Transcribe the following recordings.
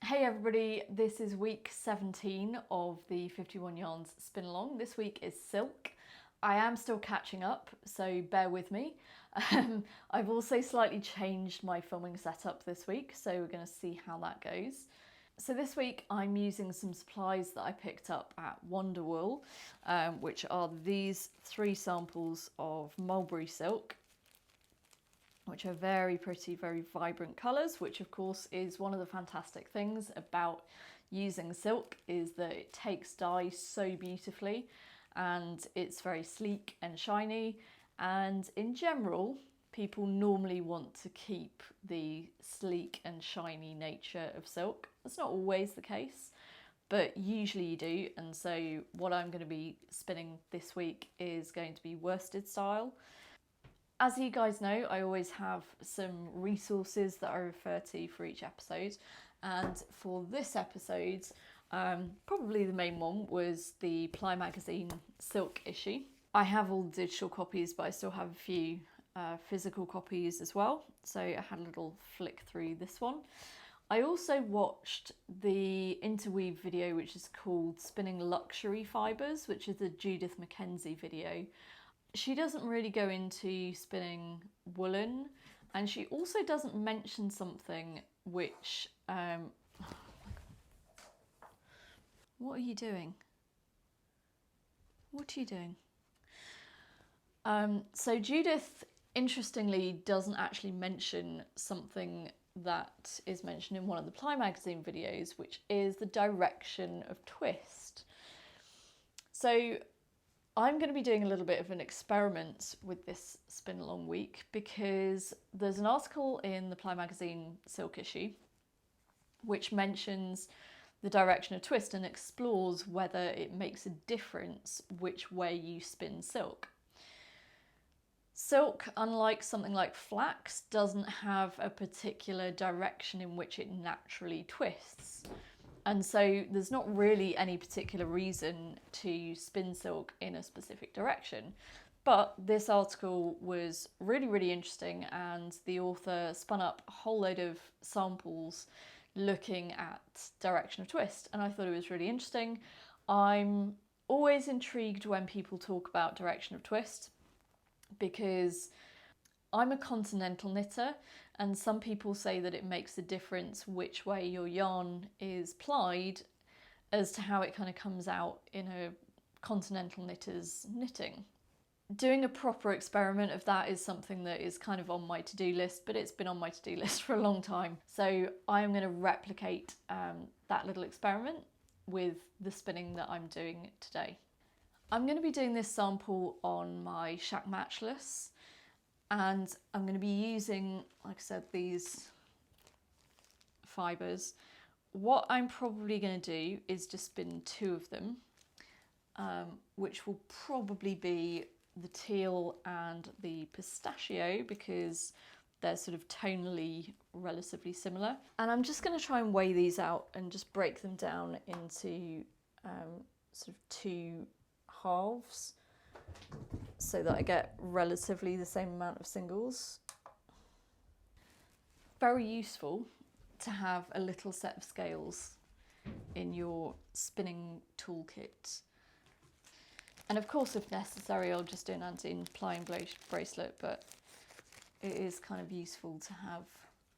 Hey everybody, this is week 17 of the 51 Yarns spin along. This week is silk. I am still catching up, so bear with me. I've also slightly changed my filming setup this week, so we're going to see how that goes. So this week I'm using some supplies that I picked up at Wonderwool, which are these 3 samples of mulberry silk, which are very pretty, very vibrant colours, which of course is one of the fantastic things about using silk, is that it takes dye so beautifully and it's very sleek and shiny, and in general people normally want to keep the sleek and shiny nature of silk. That's not always the case, but usually you do, and so what I'm going to be spinning this week is going to be worsted style. As you guys know, I always have some resources that I refer to for each episode, and for this episode, probably the main one was the Ply magazine silk issue. I have all the digital copies, but I still have a few physical copies as well, so I had a little flick through this one. I also watched the interweave video, which is called Spinning Luxury Fibres, which is a Judith Mackenzie video. She doesn't really go into spinning woolen, and she also doesn't mention something which... what are you doing? What are you doing? So Judith, interestingly, doesn't actually mention something that is mentioned in one of the Ply magazine videos, which is the direction of twist. So I'm going to be doing a little bit of an experiment with this spin along week, because there's an article in the Ply magazine silk issue which mentions the direction of twist and explores whether it makes a difference which way you spin silk. Silk, unlike something like flax, doesn't have a particular direction in which it naturally twists. And so there's not really any particular reason to spin silk in a specific direction. But this article was really, really interesting, and the author spun up a whole load of samples looking at direction of twist, and I thought it was really interesting. I'm always intrigued when people talk about direction of twist, because I'm a continental knitter, and some people say that it makes a difference which way your yarn is plied as to how it kind of comes out in a continental knitter's knitting. Doing a proper experiment of that is something that is kind of on my to-do list, but it's been on my to-do list for a long time. So I'm going to replicate that little experiment with the spinning that I'm doing today. I'm going to be doing this sample on my Shack Matchless, and I'm going to be using, like I said, these fibres. What I'm probably going to do is just spin 2 of them, which will probably be the teal and the pistachio, because they're sort of tonally relatively similar. And I'm just going to try and weigh these out and just break them down into sort of 2 halves, so that I get relatively the same amount of singles. Very useful to have a little set of scales in your spinning toolkit. And of course, if necessary, I'll just do an anti-implying bracelet, but it is kind of useful to have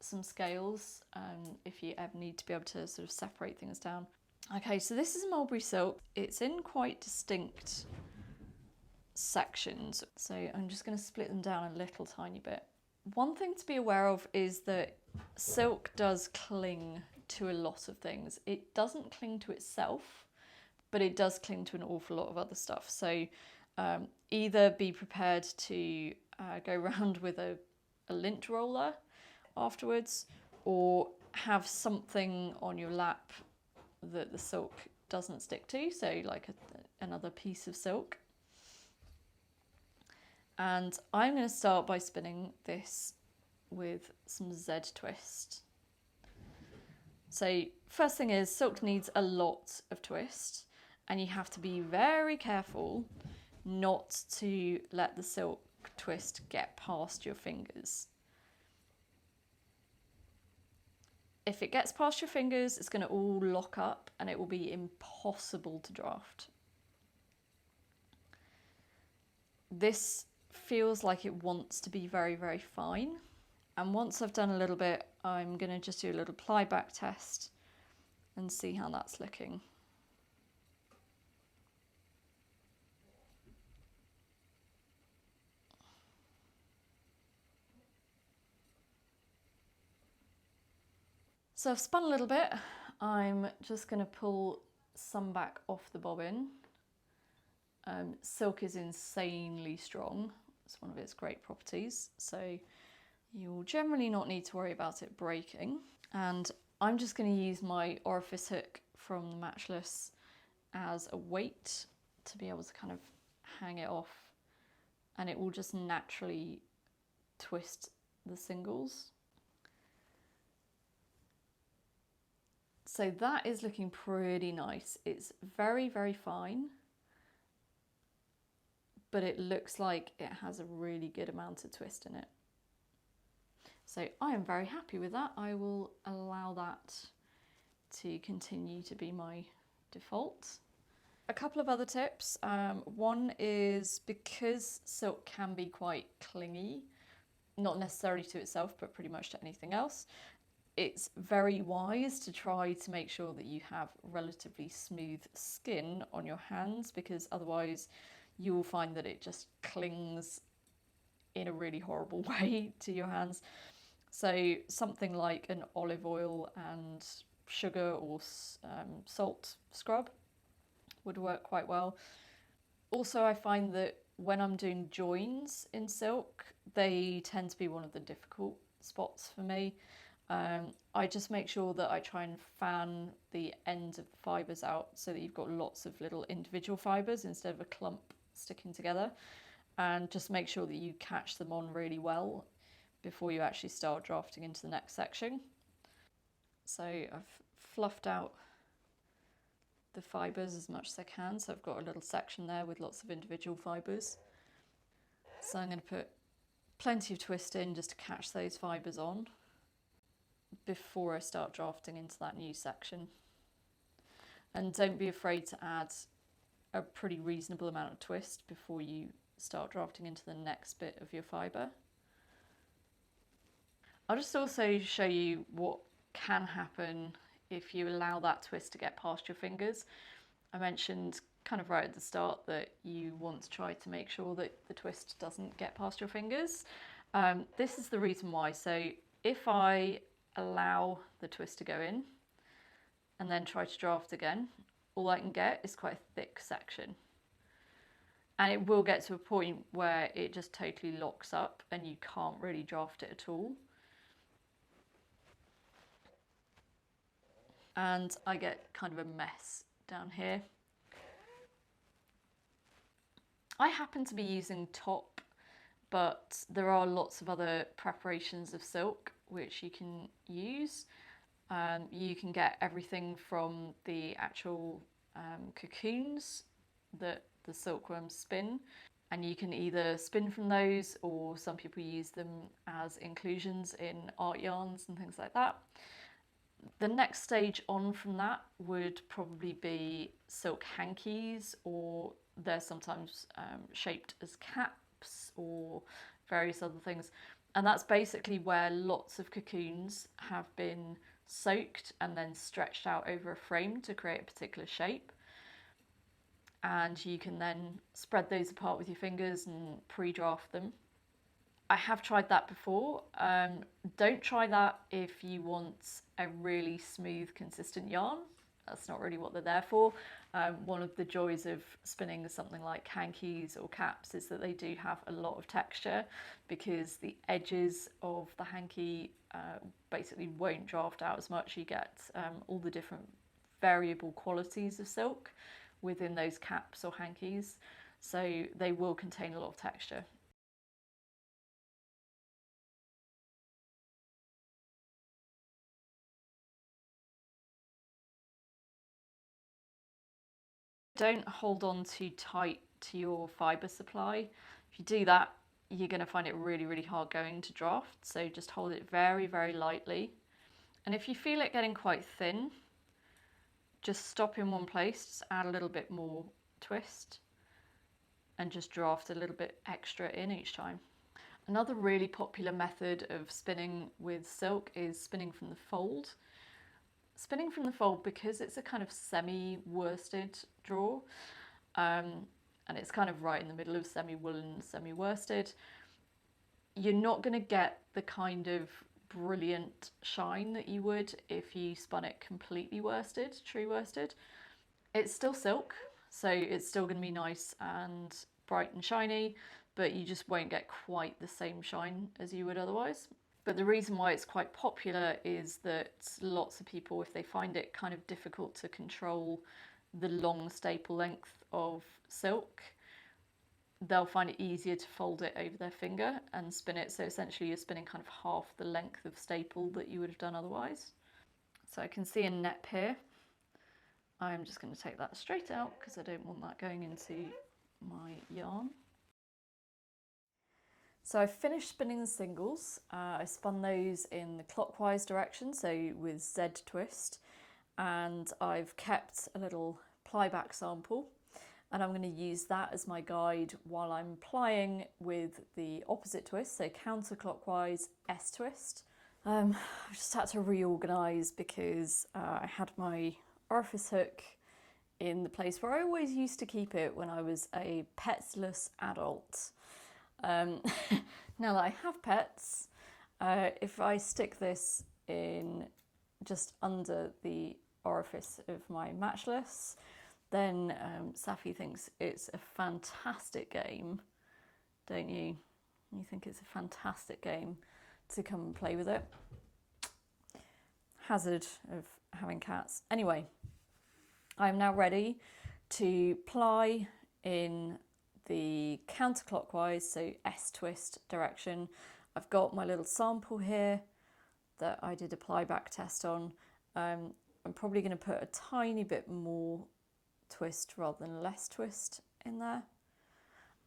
some scales if you ever need to be able to sort of separate things down. Okay, so this is mulberry silk. It's in quite distinct sections, so I'm just going to split them down a little tiny bit. One thing to be aware of is that silk does cling to a lot of things. It doesn't cling to itself, but it does cling to an awful lot of other stuff. So either be prepared to go around with a lint roller afterwards, or have something on your lap that the silk doesn't stick to, so like another piece of silk. And I'm going to start by spinning this with some Z twist. So first thing is, silk needs a lot of twist, and you have to be very careful not to let the silk twist get past your fingers. If it gets past your fingers, it's going to all lock up and it will be impossible to draft. This feels like it wants to be very, very fine. And once I've done a little bit, I'm going to just do a little ply back test and see how that's looking. So I've spun a little bit. I'm just going to pull some back off the bobbin. Silk is insanely strong. It's one of its great properties. So you'll generally not need to worry about it breaking. And I'm just going to use my orifice hook from the Matchless as a weight to be able to kind of hang it off, and it will just naturally twist the singles. So that is looking pretty nice. It's very, very fine, but it looks like it has a really good amount of twist in it. So I am very happy with that. I will allow that to continue to be my default. A couple of other tips. One is, because silk can be quite clingy, not necessarily to itself, but pretty much to anything else, it's very wise to try to make sure that you have relatively smooth skin on your hands, because otherwise you will find that it just clings in a really horrible way to your hands. So something like an olive oil and sugar or salt scrub would work quite well. Also, I find that when I'm doing joins in silk, they tend to be one of the difficult spots for me. I just make sure that I try and fan the ends of the fibres out so that you've got lots of little individual fibres instead of a clump sticking together, and just make sure that you catch them on really well before you actually start drafting into the next section. So I've fluffed out the fibres as much as I can, so I've got a little section there with lots of individual fibres. So I'm going to put plenty of twist in just to catch those fibres on before I start drafting into that new section. And don't be afraid to add a pretty reasonable amount of twist before you start drafting into the next bit of your fibre. I'll just also show you what can happen if you allow that twist to get past your fingers. I mentioned kind of right at the start that you want to try to make sure that the twist doesn't get past your fingers. This is the reason why. So if I allow the twist to go in and then try to draft again, all I can get is quite a thick section. And it will get to a point where it just totally locks up and you can't really draft it at all. And I get kind of a mess down here. I happen to be using top, but there are lots of other preparations of silk which you can use. You can get everything from the actual cocoons that the silkworms spin, and you can either spin from those, or some people use them as inclusions in art yarns and things like that. The next stage on from that would probably be silk hankies, or they're sometimes shaped as caps or various other things. And that's basically where lots of cocoons have been soaked and then stretched out over a frame to create a particular shape. And you can then spread those apart with your fingers and pre-draft them. I have tried that before. Don't try that if you want a really smooth, consistent yarn. That's not really what they're there for. One of the joys of spinning something like hankies or caps is that they do have a lot of texture, because the edges of the hanky basically won't draft out as much. You get all the different variable qualities of silk within those caps or hankies, so they will contain a lot of texture. Don't hold on too tight to your fibre supply. If you do that, you're going to find it really, really hard going to draft. So just hold it very, very lightly And if you feel it getting quite thin, just stop in one place, just add a little bit more twist and just draft a little bit extra in each time. Another really popular method of spinning with silk is spinning from the fold. Spinning from the fold, because it's a kind of semi-worsted draw, and it's kind of right in the middle of semi-woolen, semi-worsted, you're not going to get the kind of brilliant shine that you would if you spun it completely worsted, true worsted. It's still silk, so it's still going to be nice and bright and shiny, but you just won't get quite the same shine as you would otherwise. But the reason why it's quite popular is that lots of people, if they find it kind of difficult to control the long staple length of silk, they'll find it easier to fold it over their finger and spin it. So essentially you're spinning kind of half the length of staple that you would have done otherwise. So I can see a nep here. I'm just going to take that straight out because I don't want that going into my yarn. So I've finished spinning the singles. I spun those in the clockwise direction, so with Z twist, and I've kept a little ply back sample, and I'm going to use that as my guide while I'm plying with the opposite twist, so counterclockwise S twist. I've just had to reorganise because I had my orifice hook in the place where I always used to keep it when I was a petsless adult. Now that I have pets, if I stick this in just under the orifice of my matchless, then Safi thinks it's a fantastic game, don't you? You think it's a fantastic game to come and play with it. Hazard of having cats. Anyway, I'm now ready to ply in the counterclockwise, so S twist direction. I've got my little sample here that I did a ply back test on. I'm probably going to put a tiny bit more twist rather than less twist in there,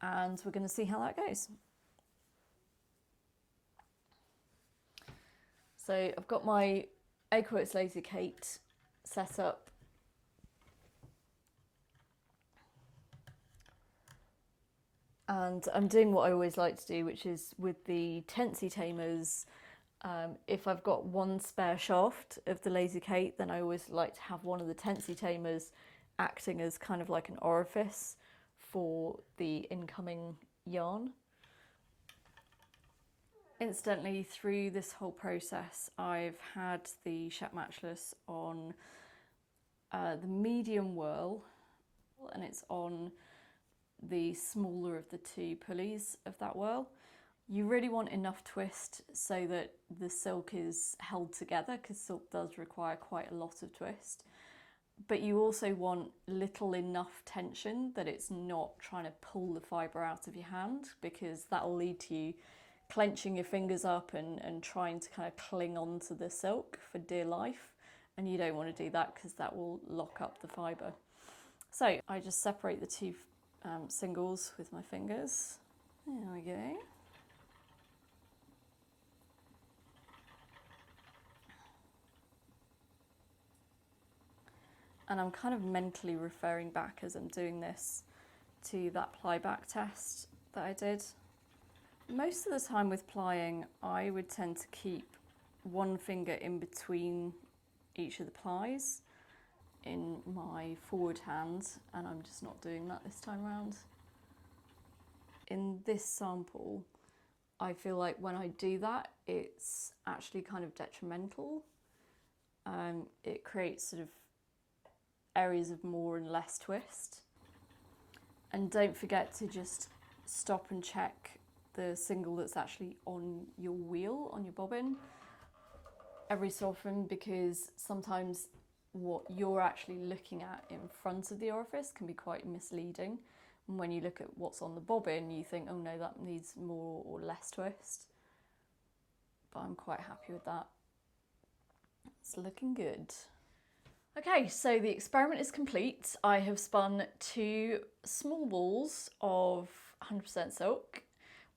and we're going to see how that goes. So I've got my Aquaworks Lazy Kate set up. And I'm doing what I always like to do, which is with the Tensi tamers, if I've got one spare shaft of the Lazy Kate, then I always like to have one of the Tensi tamers acting as kind of like an orifice for the incoming yarn. Incidentally, through this whole process, I've had the Shet Matchless on the medium whirl, and it's on the smaller of the two pulleys of that whirl. You really want enough twist so that the silk is held together, because silk does require quite a lot of twist. But you also want little enough tension that it's not trying to pull the fibre out of your hand, because that'll lead to you clenching your fingers up and trying to kind of cling onto the silk for dear life. And you don't want to do that because that will lock up the fibre. So I just separate the two singles with my fingers. There we go. And I'm kind of mentally referring back as I'm doing this to that ply back test that I did. Most of the time with plying, I would tend to keep one finger in between each of the plies in my forward hand, and I'm just not doing that this time around. In this sample, I feel like when I do that, it's actually kind of detrimental. It creates sort of areas of more and less twist. And don't forget to just stop and check the single that's actually on your wheel, on your bobbin, every so often, because sometimes what you're actually looking at in front of the orifice can be quite misleading. And when you look at what's on the bobbin, you think, oh no, that needs more or less twist. But I'm quite happy with that. It's looking good. Okay, so the experiment is complete. I have spun 2 small balls of 100% silk,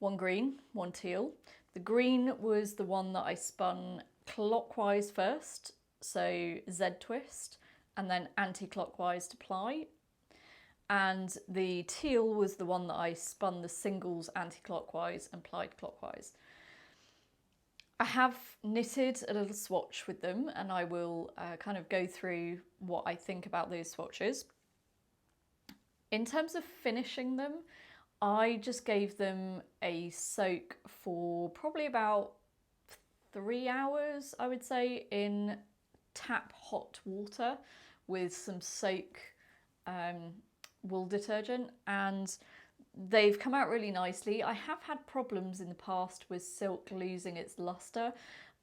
one green, one teal. The green was the one that I spun clockwise first, so Z twist, and then anti-clockwise to ply. And the teal was the one that I spun the singles anti-clockwise and plied clockwise. I have knitted a little swatch with them, and I will kind of go through what I think about those swatches. In terms of finishing them, I just gave them a soak for probably about 3 hours, I would say, in tap hot water with some soak wool detergent, and they've come out really nicely. I have had problems in the past with silk losing its luster,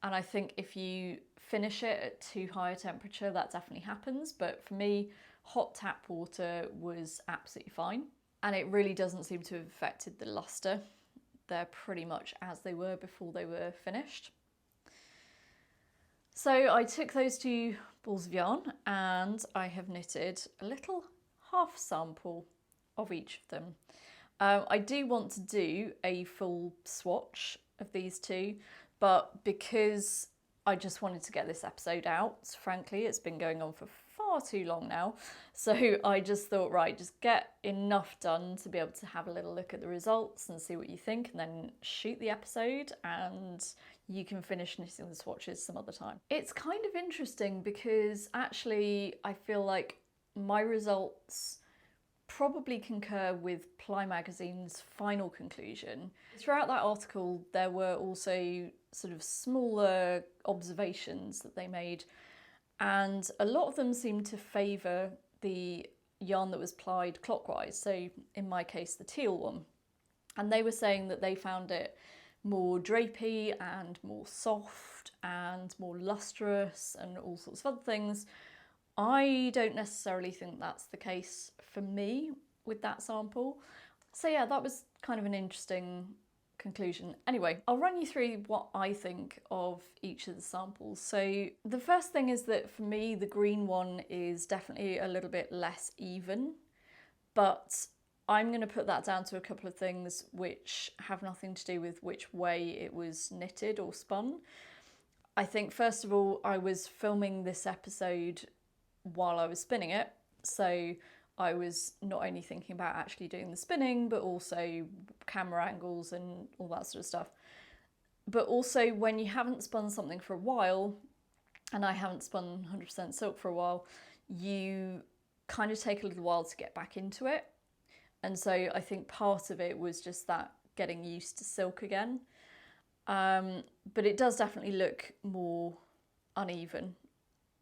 and I think if you finish it at too high a temperature, that definitely happens. But for me, hot tap water was absolutely fine, and it really doesn't seem to have affected the luster. They're pretty much as they were before they were finished. So I took those 2 balls of yarn and I have knitted a little half sample of each of them. I do want to do a full swatch of these 2, but because I just wanted to get this episode out, frankly, it's been going on for far too long now, so I just thought, right, just get enough done to be able to have a little look at the results and see what you think, and then shoot the episode and you can finish knitting the swatches some other time. It's kind of interesting because actually I feel like my results probably concur with Ply Magazine's final conclusion. Throughout that article, there were also sort of smaller observations that they made, and a lot of them seemed to favour the yarn that was plied clockwise, so in my case the teal one. And they were saying that they found it more drapey and more soft and more lustrous and all sorts of other things. I don't necessarily think that's the case for me with that sample. So yeah, that was kind of an interesting conclusion. Anyway, I'll run you through what I think of each of the samples. So the first thing is that for me, the green one is definitely a little bit less even, but I'm going to put that down to a couple of things which have nothing to do with which way it was knitted or spun. I think first of all, I was filming this episode while I was spinning it, so I was not only thinking about actually doing the spinning, but also camera angles and all that sort of stuff. But also when you haven't spun something for a while, and I haven't spun 100% silk for a while, you kind of take a little while to get back into it. And so I think part of it was just that getting used to silk again. But it does definitely look more uneven.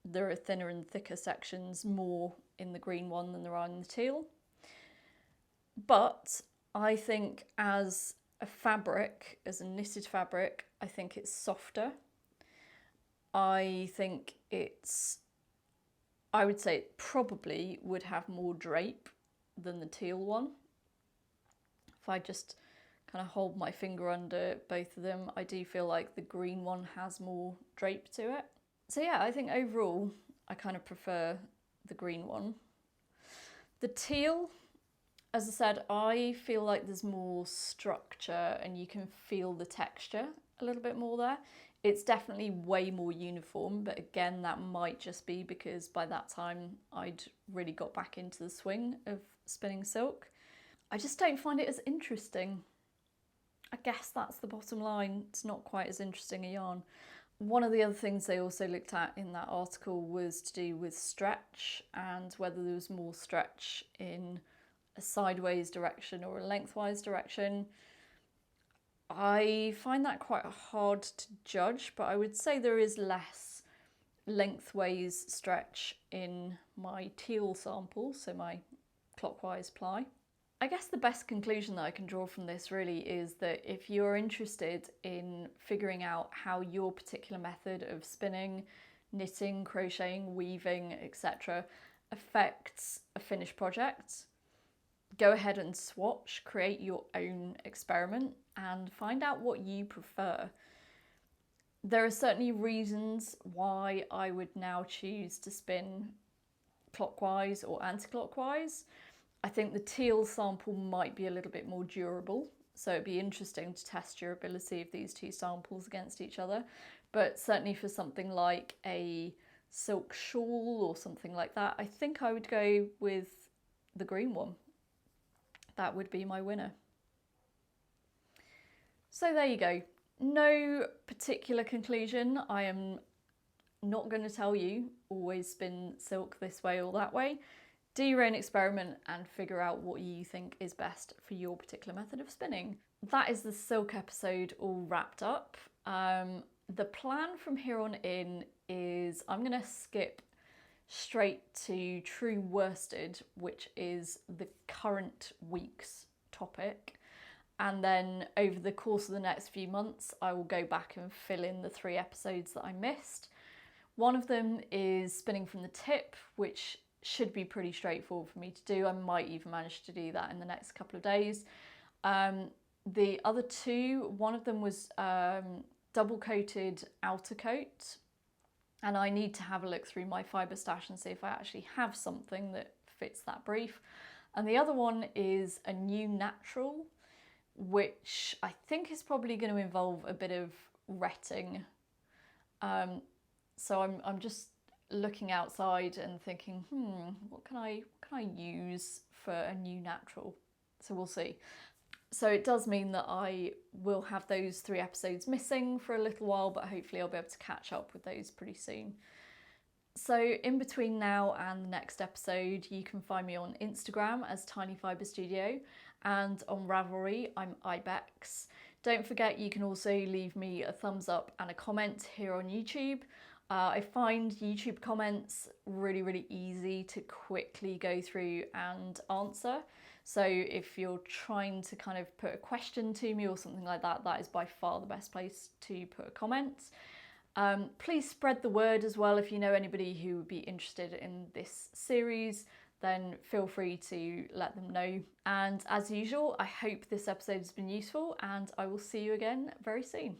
There are thinner and thicker sections more in the green one than there are in the teal. But I think as a fabric, as a knitted fabric, I think it's softer. I think I would say it probably would have more drape than the teal one. If I just kind of hold my finger under both of them, I do feel like the green one has more drape to it. So yeah, I think overall I kind of prefer the green one. The teal, as I said, I feel like there's more structure and you can feel the texture a little bit more there. It's definitely way more uniform, but again, that might just be because by that time I'd really got back into the swing of spinning silk. I just don't find it as interesting. I guess that's the bottom line. It's not quite as interesting a yarn. One of the other things they also looked at in that article was to do with stretch and whether there was more stretch in a sideways direction or a lengthwise direction. I find that quite hard to judge, but I would say there is less lengthways stretch in my teal sample, so my clockwise ply. I guess the best conclusion that I can draw from this really is that if you're interested in figuring out how your particular method of spinning, knitting, crocheting, weaving, etc. affects a finished project, go ahead and swatch, create your own experiment and find out what you prefer. There are certainly reasons why I would now choose to spin clockwise or anti-clockwise. I think the teal sample might be a little bit more durable So it'd be interesting to test your ability of these two samples against each other. But certainly for something like a silk shawl or something like that, I think I would go with the green one. That would be my winner. So there you go. No particular conclusion. I am not going to tell you always spin silk this way or that way. Do your own experiment and figure out what you think is best for your particular method of spinning. That is the silk episode all wrapped up. The plan from here on in is I'm going to skip straight to true worsted, which is the current week's topic. And then over the course of the next few months, I will go back and fill in the 3 episodes that I missed. One of them is spinning from the tip, which should be pretty straightforward for me to do. I might even manage to do that in the next couple of days. The other 2, one of them was double coated outer coat, and I need to have a look through my fibre stash and see if I actually have something that fits that brief. And the other one is a new natural, which I think is probably going to involve a bit of retting. So I'm just looking outside and thinking, what can I use for a new natural? So we'll see. So it does mean that I will have those 3 episodes missing for a little while, but hopefully I'll be able to catch up with those pretty soon. So in between now and the next episode, you can find me on Instagram as Tiny Fibre Studio, and on Ravelry, I'm Ibex. Don't forget, you can also leave me a thumbs up and a comment here on YouTube. I find YouTube comments really easy to quickly go through and answer. So if you're trying to kind of put a question to me or something like that, that is by far the best place to put a comment. Please spread the word as well. If you know anybody who would be interested in this series, then feel free to let them know. And as usual, I hope this episode has been useful, and I will see you again very soon.